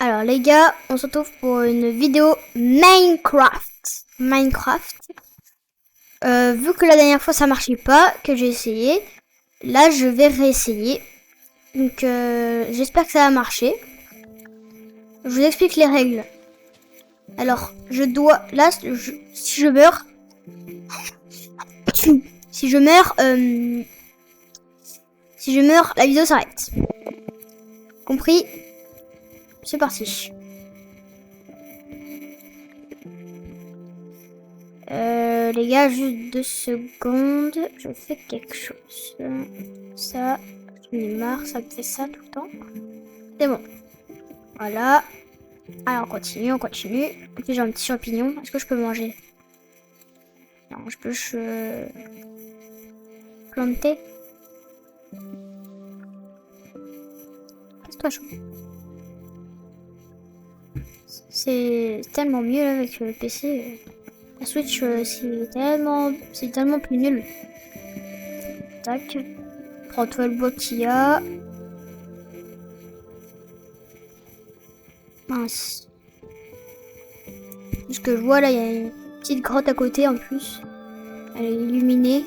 Alors les gars, on se retrouve pour une vidéo Minecraft. Vu que la dernière fois ça marchait pas, que j'ai essayé, là je vais réessayer. Donc j'espère que ça va marcher. Je vous explique les règles. Alors je dois, là si je meurs, si je meurs, la vidéo s'arrête. Compris? C'est parti. Les gars, juste 2 secondes. Je fais quelque chose. Ça, j'en ai marre, ça me fait ça tout le temps. C'est bon. Voilà. Alors, on continue. En plus, j'ai un petit champignon. Est-ce que je peux manger? Non, je peux planter. Casse-toi, chaud. C'est tellement mieux là, avec le PC. La Switch, c'est tellement plus nul. Tac. Prends-toi le bois qu'il y a. Mince. Ce que je vois là, il y a une petite grotte à côté en plus. Elle est illuminée.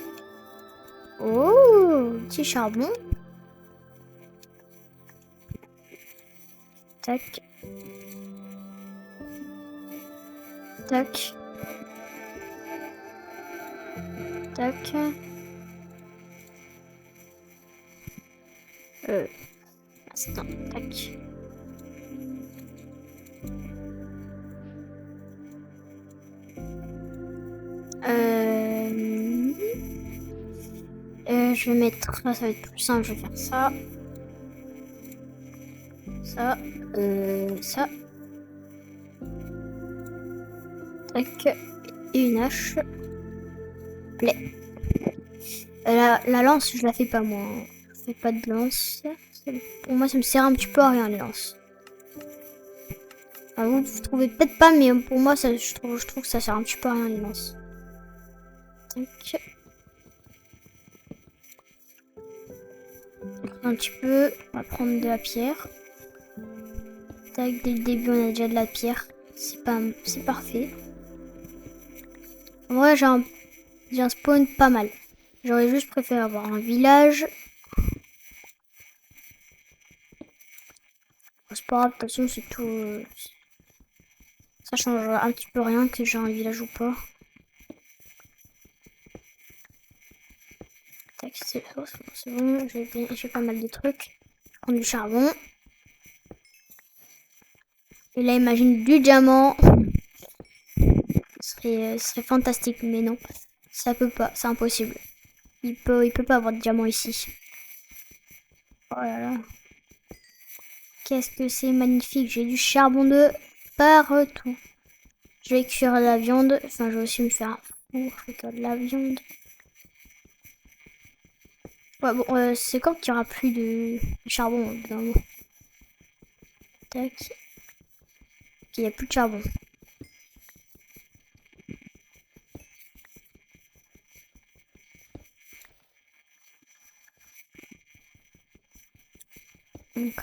Oh, petit charbon. Tac. Tac. Tac. Attends, tac. Je vais mettre là, ça va être plus simple, je vais faire ça. Ça. Ça. Tac. Et une hache. Play. La lance, je la fais pas moi. Je fais pas de lance. Pour moi, ça me sert un petit peu à rien les lances. Ah, vous trouvez peut-être pas, mais pour moi, je trouve que ça sert un petit peu à rien les lances. Tac. Un petit peu, on va prendre de la pierre. Tac, dès le début, on a déjà de la pierre. C'est parfait. En vrai, j'ai un spawn pas mal. J'aurais juste préféré avoir un village. C'est pas grave, de toute façon, c'est tout. Ça change un petit peu rien que j'ai un village ou pas. Tac, c'est bon. J'ai pas mal de trucs. Je prends du charbon. Et là, imagine du diamant. Ce serait fantastique, mais non. Ça peut pas, c'est impossible. Il peut pas avoir de diamant ici. Oh là là. Qu'est-ce que c'est magnifique. J'ai du charbon de partout. Je vais cuire la viande. Enfin, je vais aussi me faire un four. Je vais cuire de la viande. Ouais, bon, c'est quand qu'il n'y aura plus de charbon, évidemment. Tac. Il n'y a plus de charbon. Donc,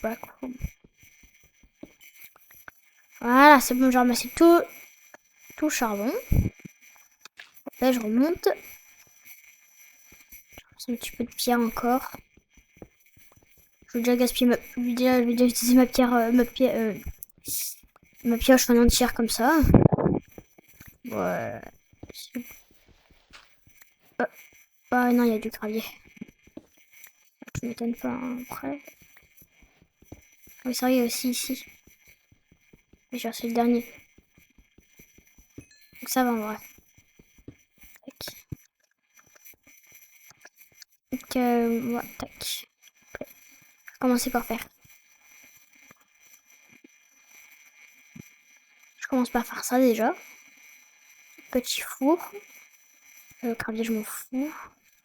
backroom. Voilà, c'est bon, j'ai ramassé tout le charbon. Là, je remonte. Un petit peu de pierre encore. Je vais déjà gaspiller je vais déjà utiliser ma pioche en entière comme ça. Ouais. Ah non, il y a du gravier. Je m'étonne pas hein, après. Oui, c'est vrai, il y a aussi ici. Mais j'ai c'est le dernier. Donc ça va en vrai. Tac. Donc, ouais, tac. Je vais commencer par faire. Je commence par faire ça déjà. Petit four. Le gravier, je m'en fous.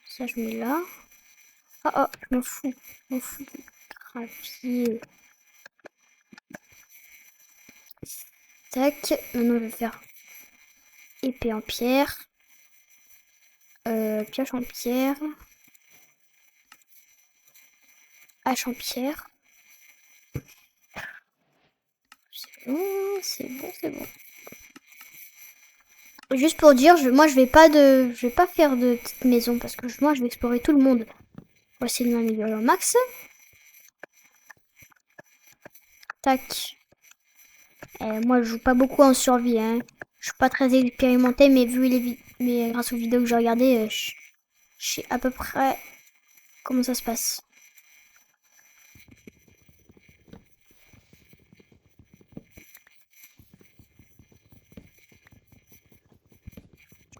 Ça, je mets là. Oh, je m'en fous. Je m'en fous du gravier. Tac. Maintenant, je vais faire épée en pierre. Pioche en pierre. Hache en pierre. bon, c'est bon, c'est bon. Juste pour dire, moi je vais pas faire de petite maison parce que moi je vais explorer tout le monde. On va essayer de m'améliorer au max. Tac. Moi je joue pas beaucoup en survie, hein. Je suis pas très expérimenté, mais mais grâce aux vidéos que j'ai regardées, je sais à peu près comment ça se passe.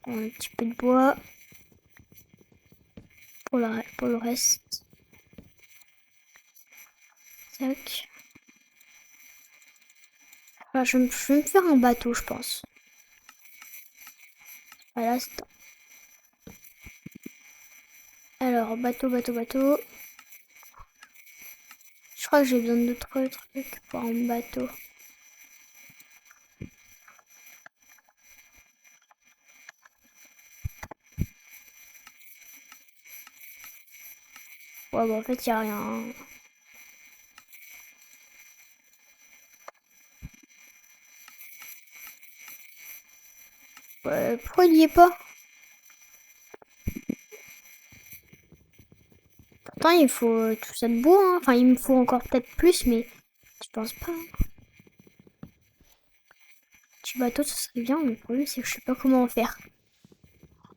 Un petit peu de bois pour le reste. Tac. Alors, je vais me faire un bateau, je pense. Voilà, c'est temps. Alors, bateau. Je crois que j'ai besoin d'autres trucs pour un bateau. Ouais, bah en fait, il n'y a rien. Ouais, pourquoi il n'y est pas? Pourtant, il faut tout ça de bois, hein. Enfin, il me faut encore peut-être plus, mais je pense pas. Petit bateau, ça serait bien, mais le problème, c'est que je sais pas comment en faire.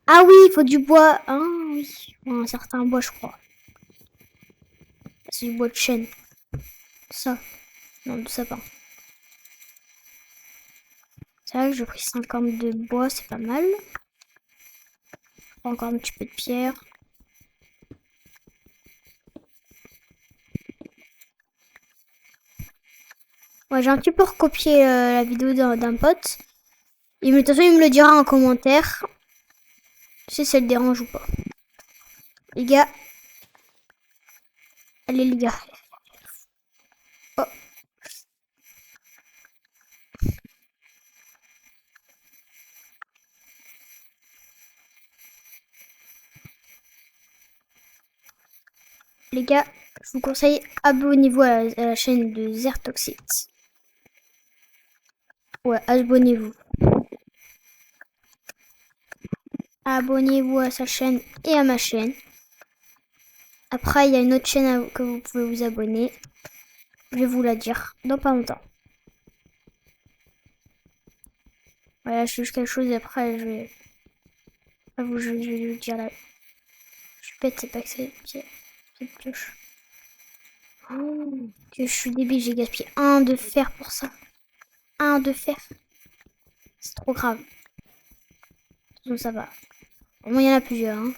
Ah oui, il faut du bois. Ah oui, un certain bois, je crois. C'est du bois de chêne. Ça. Non, de sapin. C'est vrai que j'ai pris 50 de bois, c'est pas mal. Encore un petit peu de pierre. Ouais, j'ai un petit peu recopié la vidéo d'un pote. De toute façon, il me le dira en commentaire. Si ça le dérange ou pas. Les gars. Allez, les gars. Oh. Les gars, je vous conseille, abonnez-vous à la chaîne de Zertoxit. Ouais, abonnez-vous. Abonnez-vous à sa chaîne et à ma chaîne. Après, il y a une autre chaîne que vous pouvez vous abonner. Je vais vous la dire dans pas longtemps. Voilà, je fais juste quelque chose et après, je vais vous dire là. Je pète, c'est pas que c'est cette pioche. Oh, je suis débile, j'ai gaspillé un de fer pour ça. Un de fer. C'est trop grave. Donc ça va. Au moins, il y en a plusieurs. Hein.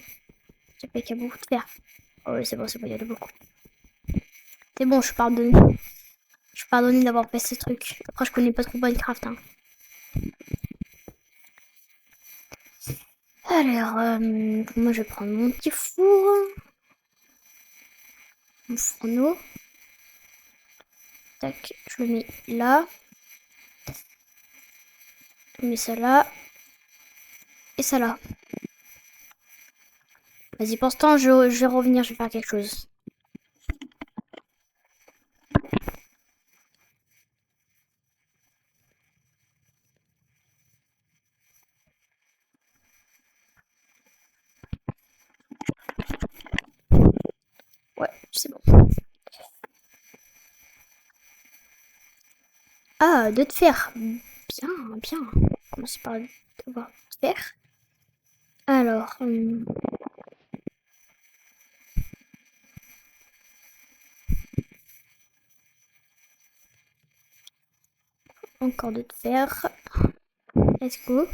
J'ai pas qu'il y a beaucoup de fer. Oh oui, c'est bon, il y en a beaucoup. C'est bon, je suis pardonné. Je suis pardonné d'avoir fait ce truc. Après, je connais pas trop Minecraft. Hein. Alors, moi, je vais prendre mon petit four. Mon fourneau. Tac, je le mets là. Je mets ça là. Et ça là. Vas-y, pour ce temps, je vais revenir, je vais faire quelque chose. Ouais, c'est bon. Ah, deux de fer. Bien, bien. On commence par devoir de fer. Alors, encore deux de fer. Let's go.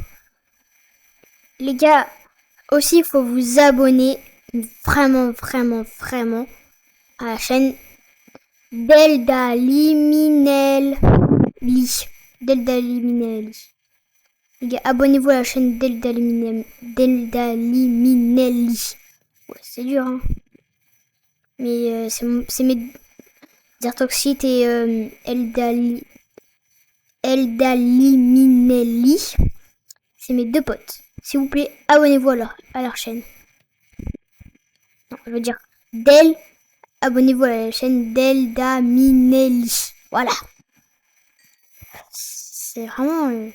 Les gars, aussi, il faut vous abonner vraiment à la chaîne Delta Liminelli. Delta Liminelli. Les gars, abonnez-vous à la chaîne Delta Liminelli. Ouais, c'est dur, hein. Mais c'est mes Zertoxit et Elda Liminelli. C'est mes deux potes. S'il vous plaît, abonnez-vous à leur chaîne. Non, je veux dire abonnez-vous à la chaîne Delda Minelli. Voilà. C'est vraiment...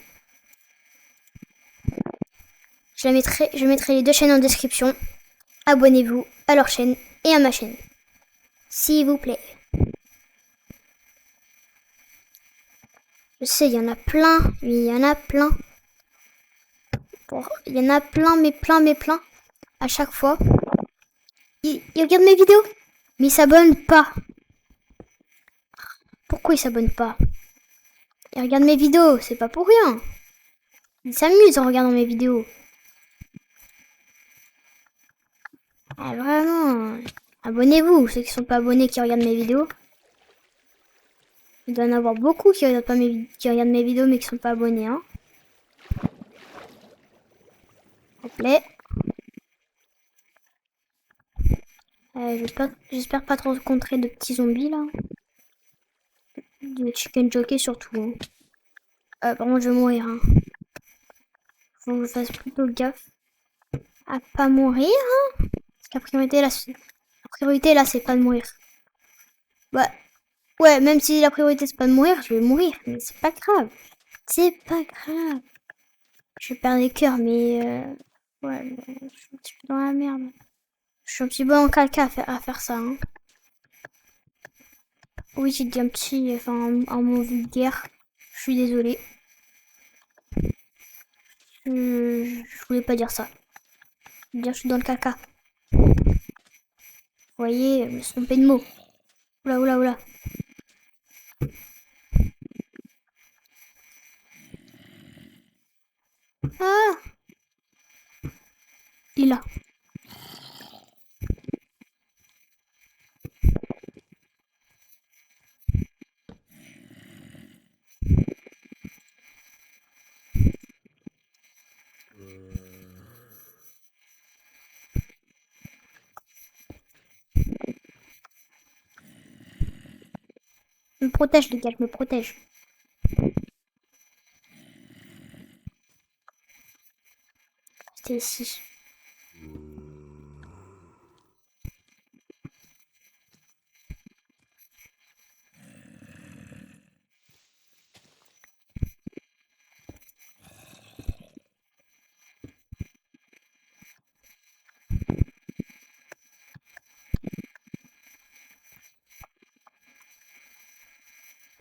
je mettrai les deux chaînes en description. Abonnez-vous à leur chaîne et à ma chaîne. S'il vous plaît. Je sais, il y en a plein, mais il y en a plein. Il y en a plein, mais plein, mais plein. À chaque fois. Ils regardent mes vidéos, mais ils s'abonnent pas. Pourquoi ils s'abonnent pas? Ils regardent mes vidéos, c'est pas pour rien. Ils s'amusent en regardant mes vidéos. Ah, vraiment. Abonnez-vous, ceux qui sont pas abonnés qui regardent mes vidéos. Il doit y en avoir beaucoup qui regardent, qui regardent mes vidéos mais qui sont pas abonnés. Hein. S'il vous plaît. J'espère pas trop rencontrer de petits zombies là. De chicken jockey surtout. Hein. Par contre, je vais mourir. Hein. Faut que je fasse plutôt gaffe à pas mourir. Hein. Parce que la priorité là, c'est pas de mourir. Ouais, même si la priorité c'est pas de mourir, je vais mourir. Mais c'est pas grave. C'est pas grave. Je vais perdre les cœurs, mais ouais, je suis un petit peu dans la merde. Je suis un petit peu en caca à faire ça. Hein. Oui, j'ai dit un mot vulgaire. Je suis désolée. Je voulais pas dire ça. Je veux dire, je suis dans le caca. Vous voyez, je me suis trompée de mots. Oula, oula, oula. Ah! Il est là. Je me protège, les gars, je me protège. Restez ici.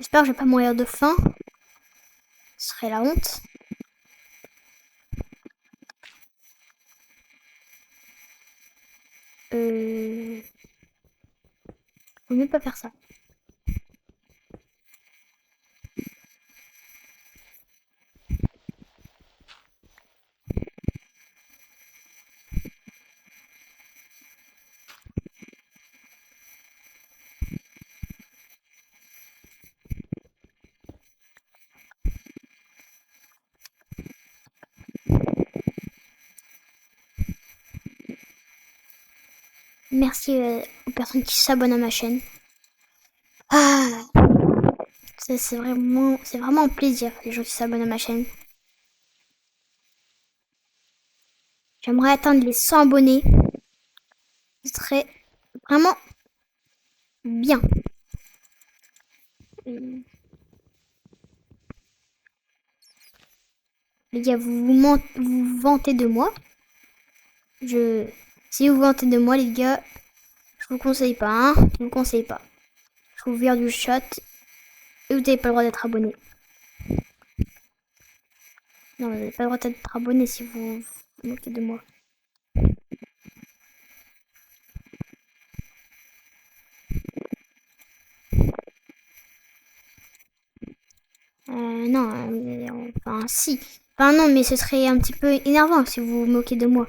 J'espère que je vais pas mourir de faim. Ce serait la honte. Faut mieux pas faire ça. Merci aux personnes qui s'abonnent à ma chaîne. Ah, c'est vraiment un plaisir, les gens qui s'abonnent à ma chaîne. J'aimerais atteindre les 100 abonnés. Ce serait vraiment bien. Les gars, vous vantez de moi. Si vous vantez de moi, les gars, je vous conseille pas, hein. Je vous conseille pas. Je vous vire du chat et vous n'avez pas le droit d'être abonné. Non, vous n'avez pas le droit d'être abonné si vous vous moquez de moi. Non, enfin si. Enfin non, mais ce serait un petit peu énervant si vous vous moquez de moi.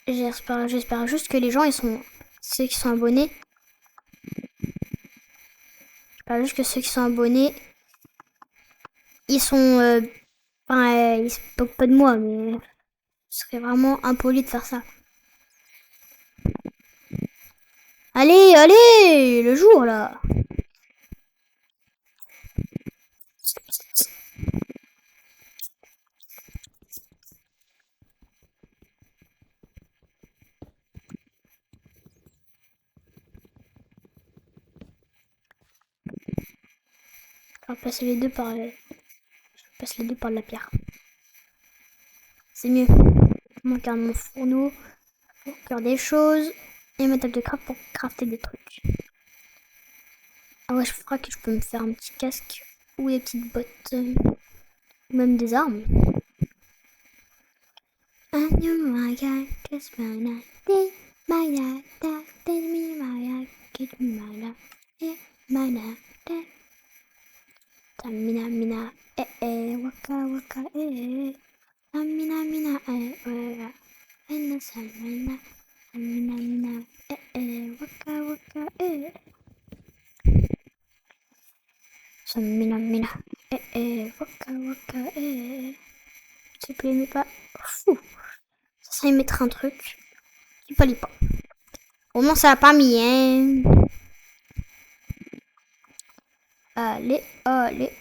J'espère juste que les gens, ceux qui sont abonnés, j'espère juste que ceux qui sont abonnés, ils ils se moquent pas de moi, mais ce serait vraiment impoli de faire ça. Allez, allez, le jour là. Je vais remplacer les deux par... Je passe les deux par de la pierre. C'est mieux. Je manque mon fourneau pour faire des choses. Et ma table de craft pour crafter des trucs. Ah ouais, je crois que je peux me faire un petit casque. Ou des petites bottes. Ou même des armes. Mina mina waka waka mina mina mina samina mina mina waka waka samina mina waka waka s'il te plaît mais pas fou ça y mettre un truc qu'il fallait pas au moins ça l'a pas mis hein. Allez allez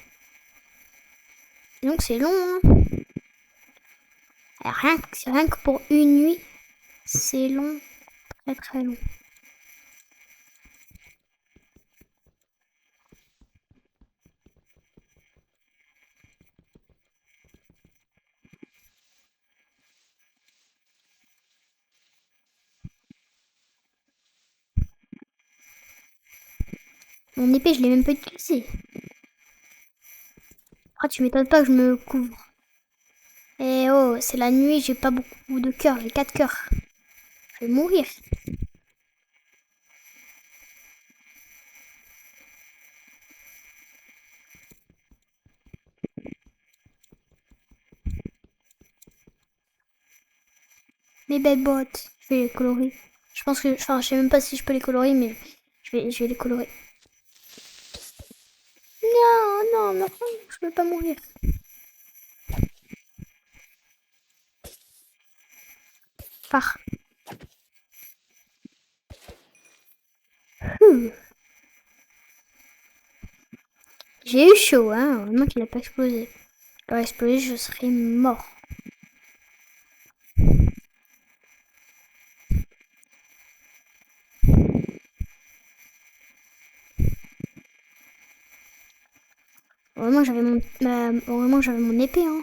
donc c'est long hein. Rien que pour une nuit, c'est long, très très long. Mon épée, je l'ai même pas utilisée. Après, tu m'étonnes pas que je me couvre. Eh oh, c'est la nuit, j'ai pas beaucoup de cœurs, j'ai 4 cœurs. Je vais mourir. Mes belles bottes, je vais les colorer. Je pense que, enfin, je sais même pas si je peux les colorer, mais je vais les colorer. Non, non, je veux pas mourir. Pars. J'ai eu chaud, hein. Heureusement qu'il n'a pas explosé. Il aurait explosé, je serais mort. Heureusement que j'avais mon épée, hein.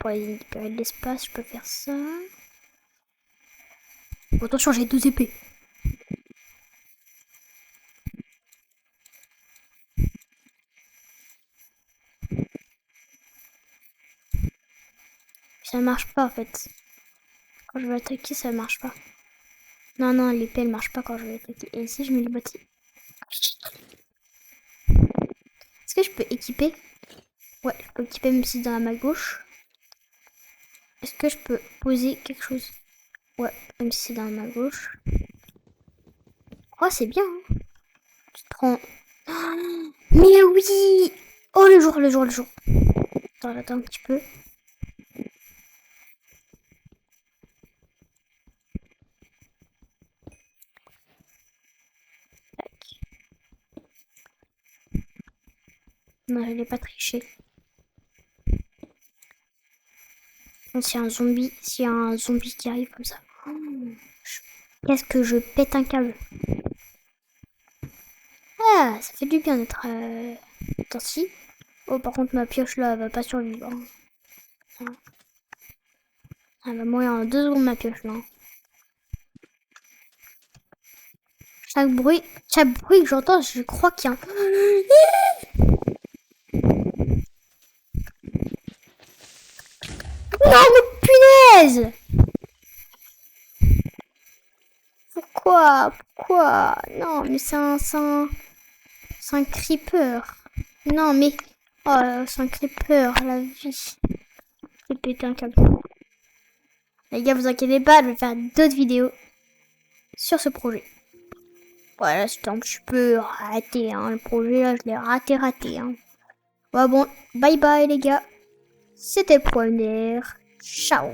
Pour récupérer de l'espace, je peux faire ça. Bon, attention, j'ai 2 épées. Ça marche pas en fait. Quand je vais attaquer, ça marche pas. Non, non, l'épée elle marche pas quand je vais attaquer. Et ici, je mets le bâti. Est-ce que je peux équiper? Ouais, je peux équiper même si c'est dans la main gauche. Est-ce que je peux poser quelque chose? Ouais, même si c'est dans la main gauche. Oh, c'est bien. Hein. Tu te prends. Oh, mais oui! Oh, le jour. Attends un petit peu. Tac. Non, je l'ai pas triché. S'il y a un zombie qui arrive comme ça. Qu'est-ce que je pète un câble? Ah, ça fait du bien d'être ainsi. Oh, par contre, ma pioche là, elle va pas survivre. Hein. Elle va mourir en 2 secondes, ma pioche là. Chaque bruit que j'entends, je crois qu'il y a un... Non, mais punaise! Pourquoi? Non, mais c'est un creeper. Non, mais... Oh, c'est un creeper, la vie. J'ai pété un câble. Les gars, vous inquiétez pas, je vais faire d'autres vidéos sur ce projet. Voilà, c'était un petit peu raté, hein. Le projet, là, je l'ai raté, hein. Ouais, bon, bye bye, les gars. C'était le point. Ciao.